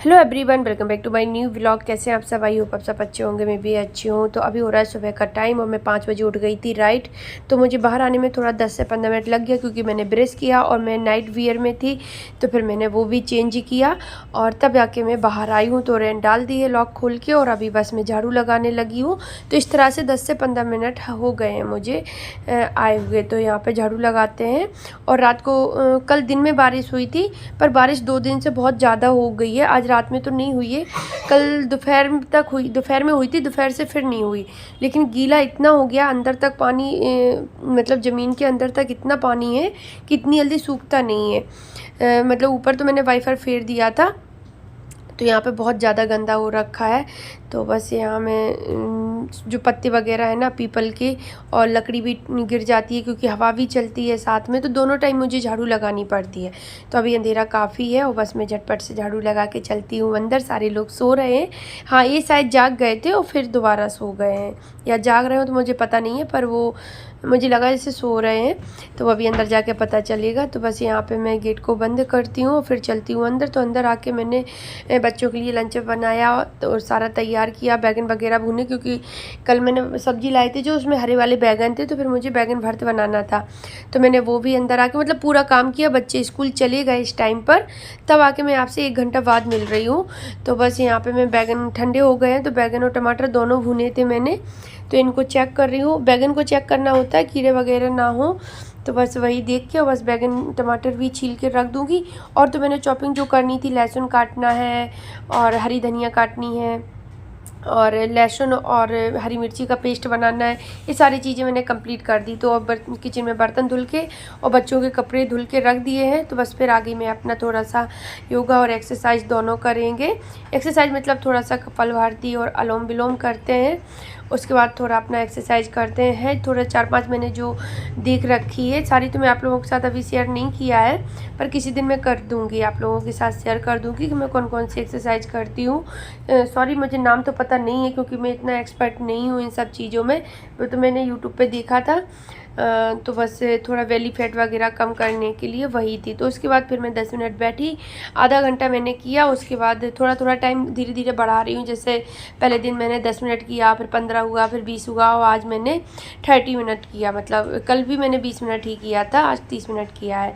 Hello everyone, welcome back to my new vlog. कैसे हैं आप सब? आई होप आप सब अच्छे होंगे, मैं भी अच्छी हूँ। तो अभी हो रहा है सुबह का टाइम और मैं 5 बजे उठ गई थी राइट। तो मुझे बाहर आने में थोड़ा 10 से 15 मिनट लग गया क्योंकि मैंने ब्रश किया और मैं नाइट वियर में थी, तो फिर मैंने वो भी चेंज किया और तब जाके मैं बाहर आई हूँ। तो रेन डाल दी है लॉक खोल के और अभी बस मैं झाड़ू लगाने लगी हूँ। तो इस तरह से 10 से 15 मिनट हो गए हैं मुझे आए हुए। तो यहाँ पर झाड़ू लगाते हैं। और रात को कल दिन में बारिश हुई थी, पर बारिश 2 दिन से बहुत ज़्यादा हो गई है। आज रात में तो नहीं हुई है, कल दोपहर तक हुई, दोपहर में हुई थी, दोपहर से फिर नहीं हुई। लेकिन गीला इतना हो गया, अंदर तक पानी मतलब ज़मीन के अंदर तक इतना पानी है कि इतनी जल्दी सूखता नहीं है। मतलब ऊपर तो मैंने वाइपर फेर दिया था, तो यहाँ पे बहुत ज़्यादा गंदा हो रखा है। तो बस यहाँ में जो पत्ते वगैरह है ना पीपल के, और लकड़ी भी गिर जाती है क्योंकि हवा भी चलती है साथ में, तो दोनों टाइम मुझे झाड़ू लगानी पड़ती है। तो अभी अंधेरा काफ़ी है और बस मैं झटपट से झाड़ू लगा के चलती हूँ अंदर। सारे लोग सो रहे हैं। हाँ, ये शायद जाग गए थे और फिर दोबारा सो गए हैं, या जाग रहे हो तो मुझे पता नहीं है, पर वो मुझे लगा जैसे सो रहे हैं। तो अभी अंदर जाके पता चलेगा। तो बस यहाँ पे मैं गेट को बंद करती हूँ और फिर चलती हूँ अंदर। तो अंदर आके मैंने बच्चों के लिए लंच बनाया तो सारा तैयार किया, बैगन वगैरह भुने, क्योंकि कल मैंने सब्जी लाई थी जो उसमें हरे वाले बैगन थे, तो फिर मुझे बैगन भर्त बनाना था। तो मैंने वो भी अंदर आके मतलब पूरा काम किया। बच्चे स्कूल चले गए इस टाइम पर, तब आके मैं आपसे 1 घंटा बाद मिल रही हूँ। तो बस यहाँ पर मैं बैगन ठंडे हो गए हैं, तो बैगन और टमाटर दोनों भुने थे मैंने, तो इनको चेक कर रही हूँ। बैगन को चेक करना होता है कीड़े वगैरह ना हो, तो बस वही देख के और बस बैगन टमाटर भी छील के रख दूँगी। और तो मैंने चॉपिंग जो करनी थी, लहसुन काटना है और हरी धनिया काटनी है और लहसुन और हरी मिर्ची का पेस्ट बनाना है, ये सारी चीज़ें मैंने कंप्लीट कर दी। तो अब किचन में बर्तन धुल के और बच्चों के कपड़े धुल के रख दिए हैं। तो बस फिर आगे मैं अपना थोड़ा सा योगा और एक्सरसाइज दोनों करेंगे। एक्सरसाइज मतलब थोड़ा सा कपालभाति और अनुलोम विलोम करते हैं, उसके बाद थोड़ा अपना एक्सरसाइज करते हैं। थोड़ा 4-5 मैंने जो देख रखी है सारी, तो मैं आप लोगों के साथ अभी शेयर नहीं किया है, पर किसी दिन मैं कर दूँगी, आप लोगों के साथ शेयर कर दूँगी कि मैं कौन कौन सी एक्सरसाइज करती हूँ। सॉरी, मुझे नाम तो पता नहीं है क्योंकि मैं इतना एक्सपर्ट नहीं हूँ इन सब चीज़ों में। वो तो मैंने यूट्यूब पे देखा था, तो बस थोड़ा बेली फैट वगैरह कम करने के लिए वही थी। तो उसके बाद फिर मैं 10 मिनट बैठी, आधा घंटा मैंने किया। उसके बाद थोड़ा थोड़ा टाइम धीरे धीरे बढ़ा रही हूँ। जैसे पहले दिन मैंने 10 मिनट किया, फिर 15 हुआ, फिर 20 हुआ, और आज मैंने 30 मिनट किया। मतलब कल भी मैंने 20 मिनट ही किया था, आज 30 मिनट किया है।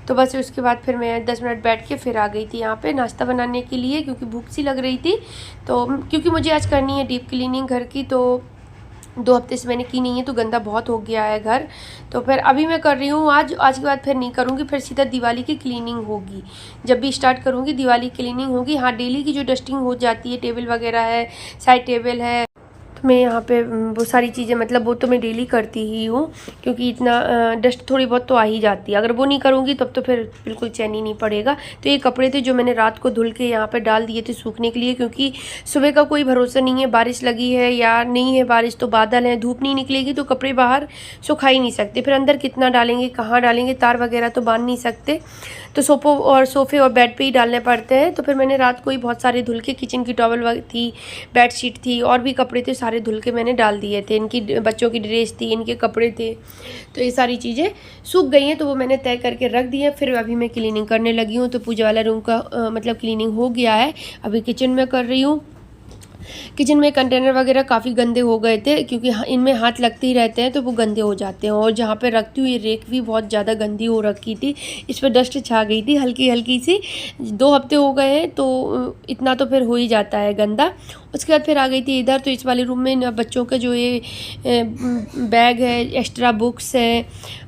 तो बस उसके बाद फिर मैं 10 मिनट बैठ के फिर आ गई थी यहाँ पर नाश्ता बनाने के लिए, क्योंकि भूख सी लग रही थी। तो क्योंकि मुझे आज करनी है डीप क्लीनिंग घर की, तो 2 हफ्ते से मैंने की नहीं है, तो गंदा बहुत हो गया है घर। तो फिर अभी मैं कर रही हूँ, आज के बाद फिर नहीं करूँगी, फिर सीधा दिवाली की क्लीनिंग होगी। जब भी स्टार्ट करूँगी दिवाली क्लीनिंग होगी। हाँ, डेली की जो डस्टिंग हो जाती है, टेबल वगैरह है, साइड टेबल है, तो मैं यहाँ पे वो सारी चीज़ें मतलब वो तो मैं डेली करती ही हूँ, क्योंकि इतना डस्ट थोड़ी बहुत तो आ ही जाती है। अगर वो नहीं करूँगी तब तो फिर बिल्कुल चैन ही नहीं पड़ेगा। तो ये कपड़े थे जो मैंने रात को धुल के यहाँ पे डाल दिए थे सूखने के लिए, क्योंकि सुबह का कोई भरोसा नहीं है, बारिश लगी है या नहीं है, बारिश तो बादल है, धूप नहीं निकलेगी तो कपड़े बाहर सुखा ही नहीं सकते। फिर अंदर कितना डालेंगे, कहाँ डालेंगे, तार वगैरह तो बांध नहीं सकते, तो सोफ़े और बेड पे ही डालने पड़ते हैं। तो फिर मैंने रात को ही बहुत सारे धुल के, किचन की टॉवल थी, बेडशीट थी, और भी कपड़े थे, सारे धुल के मैंने डाल दिए थे। इनकी बच्चों की ड्रेस थी, इनके कपड़े थे, तो ये सारी चीज़ें सूख गई हैं, तो वो मैंने तय करके रख दी है। फिर अभी मैं क्लीनिंग करने लगी हूँ। तो पूजा वाला रूम का मतलब क्लीनिंग हो गया है, अभी किचन में कर रही हूँ। किचन में कंटेनर वगैरह काफ़ी गंदे हो गए थे, क्योंकि इनमें हाथ लगते ही रहते हैं तो वो गंदे हो जाते हैं। और जहाँ पे रखती हूँ ये रेक भी बहुत ज़्यादा गंदी हो रखी थी, इस पर डस्ट छा गई थी हल्की हल्की सी। 2 हफ्ते हो गए हैं तो इतना तो फिर हो ही जाता है गंदा। उसके बाद फिर आ गई थी इधर। तो इस वाले रूम में बच्चों के जो ये बैग है, एक्स्ट्रा बुक्स है,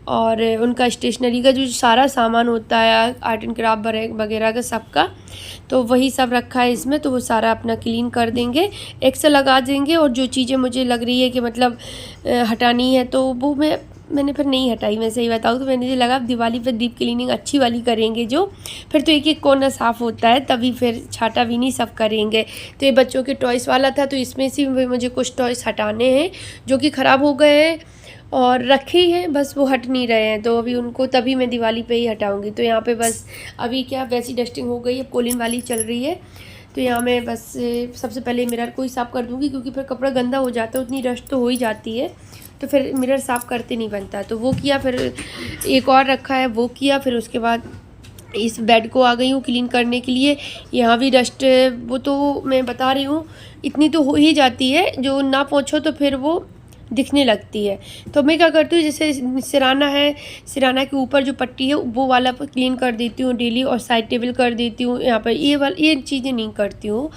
और उनका स्टेशनरी का जो सारा सामान होता है, आर्ट एंड क्राफ्ट वगैरह का सबका, तो वही सब रखा है इसमें। तो वो सारा अपना क्लीन कर देंगे, एक से लगा देंगे। और जो चीज़ें मुझे लग रही है कि मतलब हटानी है, तो वो मैंने फिर नहीं हटाई। मैं सही बताऊँ तो मैंने जो लगा दिवाली पर डीप क्लीनिंग अच्छी वाली करेंगे जो, फिर तो एक एक कोना साफ़ होता है, तभी फिर छाटा भी नहीं सब करेंगे। तो ये बच्चों के टॉयस वाला था, तो इसमें से मुझे कुछ टॉयस हटाने हैं जो कि ख़राब हो गए हैं और रखे ही हैं, बस वो हट नहीं रहे हैं। तो अभी उनको तभी मैं दिवाली पे ही हटाऊंगी। तो यहाँ पे बस अभी क्या वैसी डस्टिंग हो गई है, कोलिन वाली चल रही है। तो यहाँ मैं बस सबसे पहले मिरर को ही साफ़ कर दूँगी, क्योंकि फिर कपड़ा गंदा हो जाता है, उतनी डस्ट तो हो ही जाती है, तो फिर मिरर साफ़ करते नहीं बनता। तो वो किया, फिर एक और रखा है वो किया, फिर उसके बाद इस बेड को आ गई हूँ क्लीन करने के लिए। यहाँ भी डस्ट, वो तो मैं बता रही हूँ इतनी तो हो ही जाती है, जो ना पोंछो तो फिर वो दिखने लगती है। तो मैं क्या करती हूँ, जैसे सिराना है, सिराना के ऊपर जो पट्टी है वो वाला क्लीन कर देती हूँ डेली, और साइड टेबल कर देती हूँ। यहाँ पर ये चीज़ें नहीं करती हूँ।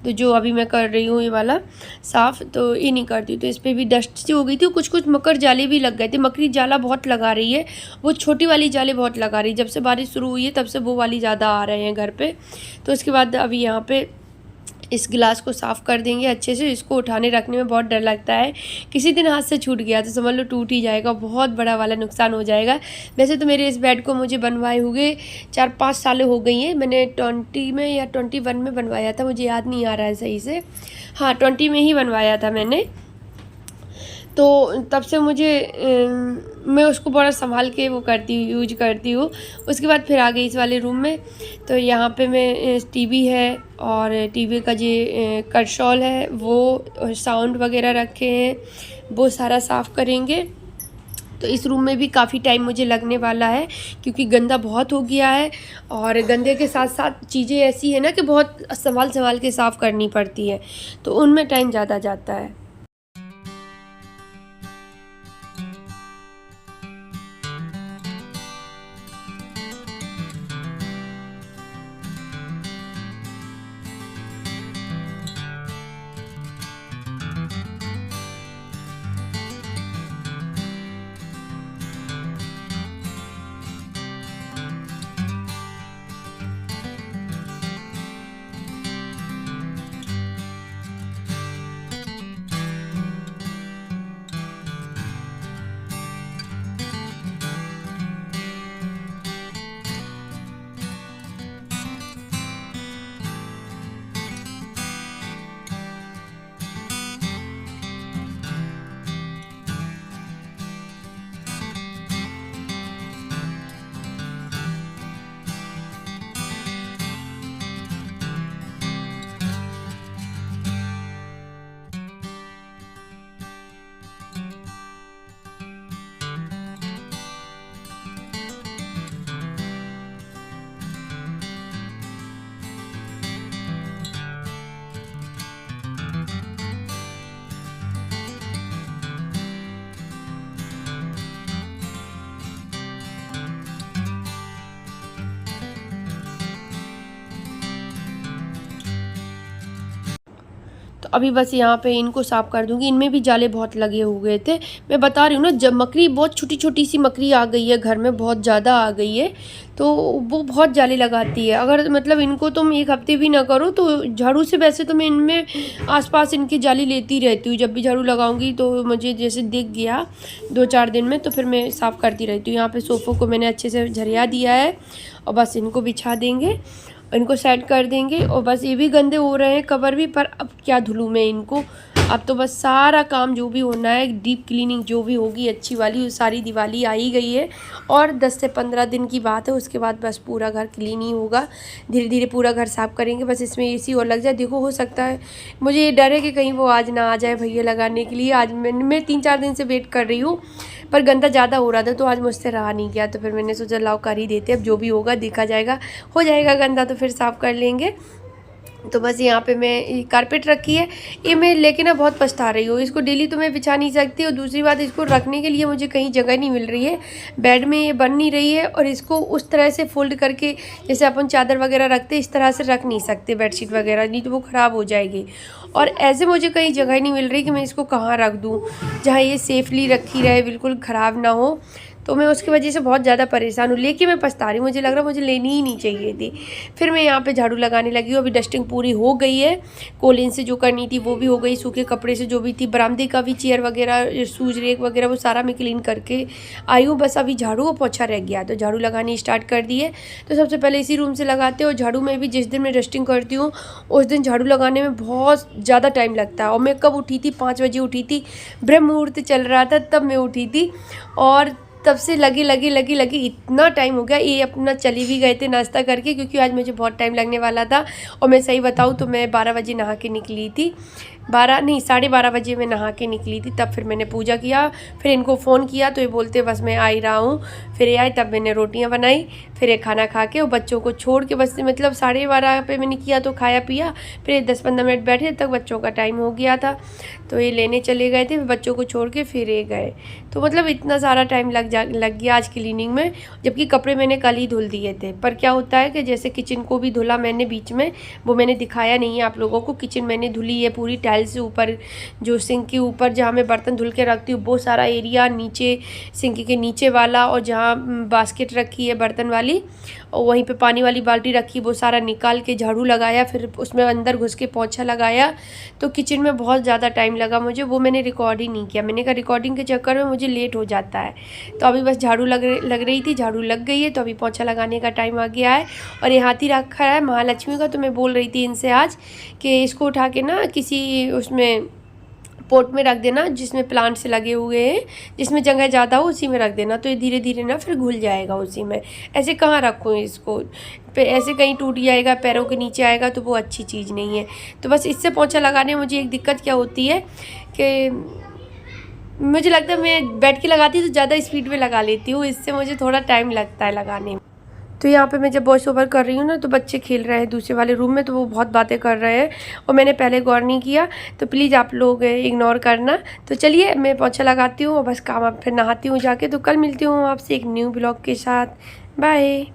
तो जो अभी मैं कर रही हूँ ये वाला साफ़, तो ये नहीं करती हूँ। तो इस पर भी डस्ट सी हो गई थी। कुछ कुछ मकर जाले भी लग गए थे। मकड़ी जाला बहुत लगा रही है, वो छोटी वाली जाले बहुत लगा रही है। जब से बारिश शुरू हुई है तब से वो वाली ज़्यादा आ रहे हैं घर पर। तो उसके बाद अभी यहाँ पर इस गिलास को साफ़ कर देंगे अच्छे से। इसको उठाने रखने में बहुत डर लगता है, किसी दिन हाथ से छूट गया तो समझ लो टूट ही जाएगा, बहुत बड़ा वाला नुकसान हो जाएगा। वैसे तो मेरे इस बेड को मुझे बनवाए हुए 4-5 साल हो गई हैं। मैंने 20 में या 21 में बनवाया था, मुझे याद नहीं आ रहा है सही से। हाँ, 20 में ही बनवाया था मैंने। तो तब से मुझे मैं उसको बड़ा संभाल के वो करती हूँ, यूज करती हूँ। उसके बाद फिर आ गई इस वाले रूम में। तो यहाँ पे मैं टीवी है, और टीवी का जो कंसोल है वो, साउंड वगैरह रखे हैं, वो सारा साफ़ करेंगे। तो इस रूम में भी काफ़ी टाइम मुझे लगने वाला है, क्योंकि गंदा बहुत हो गया है। और गंदे के साथ साथ चीज़ें ऐसी है ना कि बहुत संभाल के साफ़ करनी पड़ती है, तो उनमें टाइम ज़्यादा जाता है। तो अभी बस यहाँ पे इनको साफ़ कर दूँगी। इनमें भी जाले बहुत लगे हुए थे। मैं बता रही हूँ ना, जब मकड़ी बहुत छोटी छोटी सी मकड़ी आ गई है घर में, बहुत ज़्यादा आ गई है, तो वो बहुत जाले लगाती है। अगर मतलब इनको तुम 1 हफ्ते भी ना करो तो झाड़ू से, वैसे तो मैं इनमें आसपास इनकी जाली लेती रहती हूँ। जब भी झाड़ू लगाऊंगी तो मुझे जैसे दिख गया 2-4 दिन में, तो फिर मैं साफ़ करती रहती हूँ। यहाँ पे सोफ़ों को मैंने अच्छे से झरिया दिया है, और बस इनको बिछा देंगे, इनको सेट कर देंगे। और बस ये भी गंदे हो रहे हैं कवर भी, पर अब क्या धुलूँ मैं इनको। अब तो बस सारा काम जो भी होना है, डीप क्लीनिंग जो भी होगी अच्छी वाली, वो सारी दिवाली आ ही गई है, और 10 से 15 दिन की बात है। उसके बाद बस पूरा घर क्लीन ही होगा, धीरे धीरे पूरा घर साफ़ करेंगे। बस इसमें एसी और लग जाए। देखो, हो सकता है, मुझे ये डर है कि कहीं वो आज ना आ जाए भैया लगाने के लिए। आज मैं 3-4 दिन से वेट कर रही हूँ, पर गंदा ज़्यादा हो रहा था तो आज मुझसे रहा नहीं गया। तो फिर मैंने सोचा लाओ कर ही देते, अब जो भी होगा देखा जाएगा। हो जाएगा गंदा तो फिर साफ़ कर लेंगे। तो बस यहाँ पे मैं कारपेट रखी है, ये मैं लेके ना बहुत पछता रही हूँ। इसको डेली तो मैं बिछा नहीं सकती, और दूसरी बात, इसको रखने के लिए मुझे कहीं जगह नहीं मिल रही है। बेड में ये बन नहीं रही है, और इसको उस तरह से फोल्ड करके, जैसे अपन चादर वगैरह रखते, इस तरह से रख नहीं सकते बेडशीट वगैरह, नहीं तो वो ख़राब हो जाएगी। और ऐसे मुझे कहीं जगह नहीं मिल रही कि मैं इसको कहाँ रख दूँ जहाँ ये सेफली रखी रहे, बिल्कुल ख़राब ना हो। तो मैं उसकी वजह से बहुत ज़्यादा परेशान हूँ, लेके मैं पछता रही हूँ। मुझे लग रहा मुझे लेनी ही नहीं चाहिए थी। फिर मैं यहाँ पे झाड़ू लगाने लगी हूँ। अभी डस्टिंग पूरी हो गई है, कोलिन से जो करनी थी वो भी हो गई, सूखे कपड़े से जो भी थी, बरामदे का भी चेयर वगैरह, सूज रेक वगैरह, वो सारा मैं क्लीन करके आई हूँ। बस अभी झाड़ू और पोछा रह गया, तो झाड़ू लगानी स्टार्ट कर दी है। तो सबसे पहले इसी रूम से लगाते हैं। और झाड़ू में भी जिस दिन मैं डस्टिंग करती हूँ उस दिन झाड़ू लगाने में बहुत ज़्यादा टाइम लगता है। और मैं कब उठी थी, 5 बजे उठी थी, ब्रह्म मुहूर्त चल रहा था तब मैं उठी थी, और तब से लगी इतना टाइम हो गया। ये अपना चली भी गए थे नाश्ता करके, क्योंकि आज मुझे बहुत टाइम लगने वाला था। और मैं सही बताऊँ तो मैं 12 बजे नहा के निकली थी, 12 नहीं 12:30 बजे मैं नहा के निकली थी, तब फिर मैंने पूजा किया। फिर इनको फ़ोन किया तो ये बोलते बस मैं आ ही रहा हूँ। फिर ये आए तब मैंने रोटियाँ बनाई, फिर ये खाना खा के और बच्चों को छोड़ के बस मतलब 12:30 पे मैंने किया तो खाया पिया। फिर 10-15 मिनट बैठे तक बच्चों का टाइम हो गया था, तो ये लेने चले गए थे। फिर बच्चों को छोड़ के फिर ये गए, तो मतलब इतना सारा टाइम लग गया आज क्लीनिंग में, जबकि कपड़े मैंने कल ही धुल दिए थे। पर क्या होता है कि जैसे किचन को भी धुला मैंने बीच में, वो मैंने दिखाया नहीं है आप लोगों को। किचन मैंने धुली है पूरी टाइल्स से ऊपर, जो सिंक के ऊपर जहाँ मैं बर्तन धुल के रखती हूँ वो सारा एरिया, नीचे सिंक के नीचे वाला, और जहाँ बास्केट रखी है बर्तन वाली और वहीं पे पानी वाली बाल्टी रखी, वो सारा निकाल के झाड़ू लगाया। फिर उसमें अंदर घुस के पोंछा लगाया। तो किचन में बहुत ज़्यादा टाइम लगा मुझे, वो मैंने रिकॉर्ड ही नहीं किया। मैंने कहा रिकॉर्डिंग के चक्कर में मुझे लेट हो जाता है। तो अभी बस झाड़ू लग रही थी, झाड़ू लग गई है, तो अभी पोंछा लगाने का टाइम आ गया है। और ये हाथी रखा है महालक्ष्मी का, तो मैं बोल रही थी इनसे आज कि इसको उठा के ना किसी उसमें पोट में रख देना जिसमें प्लांट्स लगे हुए हैं, जिसमें जगह ज़्यादा हो उसी में रख देना, तो ये धीरे धीरे ना फिर घुल जाएगा उसी में। ऐसे कहाँ रखूँ इसको, ऐसे कहीं टूट जाएगा, पैरों के नीचे आएगा, तो वो अच्छी चीज़ नहीं है। तो बस इससे पोंछा लगाने में मुझे एक दिक्कत क्या होती है कि मुझे लगता है मैं बैठ के लगाती तो ज़्यादा स्पीड में लगा लेती हूँ, इससे मुझे थोड़ा टाइम लगता है लगाने में। तो यहाँ पे मैं जब वॉइस ओवर कर रही हूँ ना, तो बच्चे खेल रहे हैं दूसरे वाले रूम में, तो वो बहुत बातें कर रहे हैं और मैंने पहले गौर नहीं किया, तो प्लीज़ आप लोग इग्नोर करना। तो चलिए मैं पोंछा लगाती हूँ और बस काम, अब फिर नहाती हूँ जाके। तो कल मिलती हूँ आपसे एक न्यू ब्लॉग के साथ। बाय।